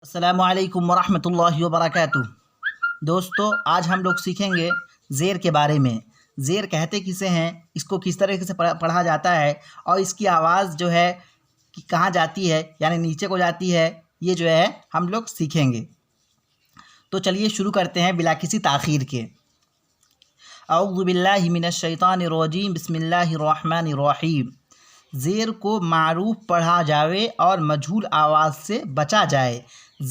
السلام علیکم ورحمۃ اللہ وبرکاتہ۔ دوستو، آج ہم لوگ سیکھیں گے زیر کے بارے میں۔ زیر کہتے کسے ہیں، اس کو کس طریقے سے پڑھا جاتا ہے، اور اس کی آواز جو ہے کہاں جاتی ہے، یعنی نیچے کو جاتی ہے، یہ جو ہے ہم لوگ سیکھیں گے۔ تو چلیے شروع کرتے ہیں بلا کسی تاخیر کے۔ اعوذ باللہ من الشیطان الرجیم، بسم اللہ الرحمن الرحیم۔ زیر کو معروف پڑھا جاوے اور مجہول آواز سے بچا جائے۔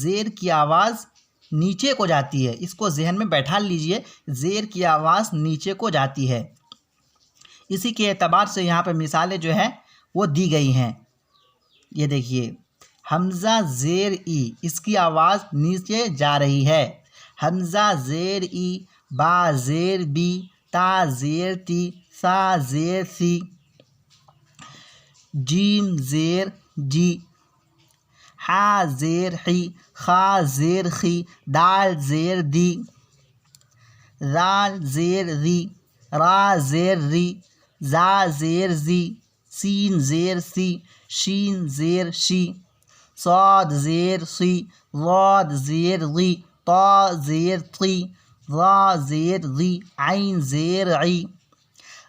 زیر کی آواز نیچے کو جاتی ہے، اس کو ذہن میں بیٹھا لیجئے، زیر کی آواز نیچے کو جاتی ہے۔ اسی کے اعتبار سے یہاں پہ مثالیں جو ہیں وہ دی گئی ہیں۔ یہ دیکھیے، حمزہ زیر ای، اس کی آواز نیچے جا رہی ہے۔ حمزہ زیر ای، با زیر بی، تا زیر تی، سا زیر سی، جیم زیر جی، حا زیر حی، خا زیر خی، دال زیر دی، زال زیر ری، را زیر ری، زا زیر زی، سین زیر سی، شین زیر شی، صاد زیر سی، ضاد زیر غی، طا زیر طی، ظا زیر ذی، عین زیر عی،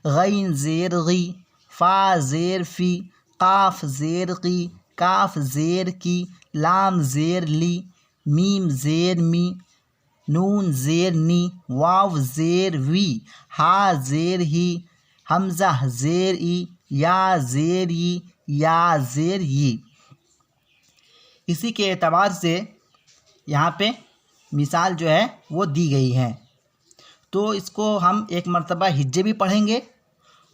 غین زیر غی، فا زیر فی، قاف زیر قی، کاف زیر کی، لام زیر لی، میم زیر می، نون زیر نی، واو زیر وی، ہا زیر ہی، حمزہ زیر ای، یا زیر ای، یا زیر ی۔ اسی کے اعتبار سے یہاں پہ مثال جو ہے وہ دی گئی ہے۔ تو اس کو ہم ایک مرتبہ ہجے بھی پڑھیں گے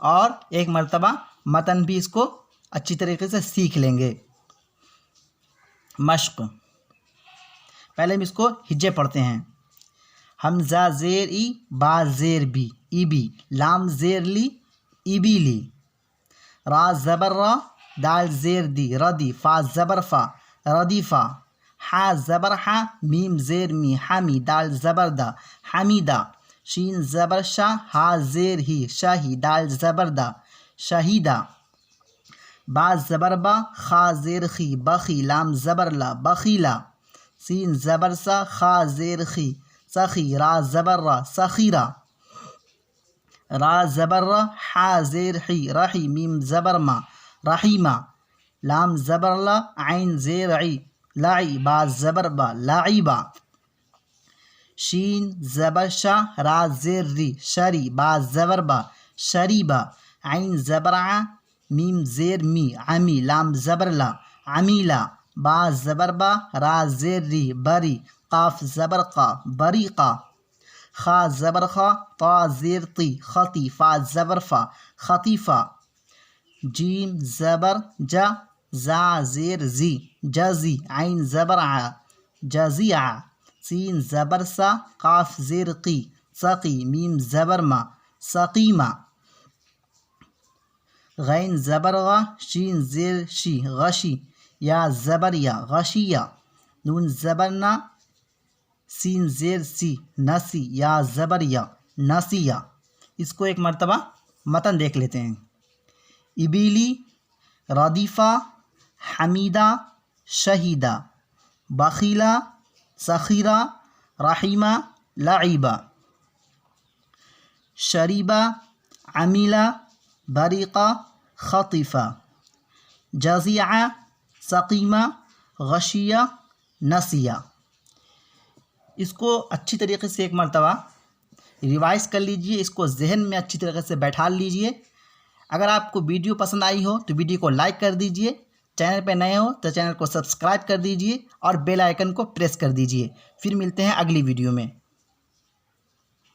اور ایک مرتبہ متن بھی اس کو اچھی طریقے سے سیکھ لیں گے۔ مشق، پہلے ہم اس کو ہجے پڑھتے ہیں۔ حمزہ زیر ای، با زیر بی، ای بی، لام زیر لی، ای بی لی، را زبر را، دال زیر دی، ردی، فا زبر فا، ردی فا، حا زبر حا، میم زیر می، حمی، دال زبر دا، حمیدہ، شین زبر شا، ہا زیر ہی، شاہی، دال زبر دا، شہیدہ، با زبر با، خا زیر خی، بخی، لام زبر لا، بخیلا، سین زبر سا، خا زیر خی، سخی، را زبر را، سخیرہ، را زبر را، حا زیر حی، رحی، میم زبر ما، رحیمہ، لام زبر لا، عین زیر عی، لعی، با زبر با، لعیبہ، شین زبر شا، را زیر ری، شری، با زبر با، شریبہ، عین زبر ع، میم زیر می، عمی، لام زبر لا، عمیلا، با زبر با، را زیر ری، بری، قاف زبر قا، بریقہ، خا زبر خا، طا زیر طی، خطی، فا زبر فا، خطیفہ، جیم زبر جا، زا زیر زی، جزی، عین زبر ع، جزیع، سین زبر سا، قاف زیر قی، سقی، میم زبر ما، سقیمہ، غین زبر غا، شین زیر شی، غشی، یا زبر یا، غشیہ، نون زبر نا، سین زیر سی، نسی، یا زبر یا، نسیہ۔ اس کو ایک مرتبہ متن دیکھ لیتے ہیں۔ ابیلی، ردیفہ، حمیدہ، شہیدہ، بخیلہ، سخیرہ، رحیمہ، لعیبہ، شریبہ، عمیلہ، بریقہ، خطیفہ، جزیعہ، سقیمہ، غشیہ، نسیہ۔ اس کو اچھی طریقے سے ایک مرتبہ ریوائز کر لیجئے، اس کو ذہن میں اچھی طریقے سے بیٹھا لیجئے۔ اگر آپ کو ویڈیو پسند آئی ہو تو ویڈیو کو لائک کر دیجئے، چینل پہ نئے ہو تو چینل کو سبسکرائب کر دیجئے اور بیل آئیکن کو پریس کر دیجئے۔ پھر ملتے ہیں اگلی ویڈیو میں۔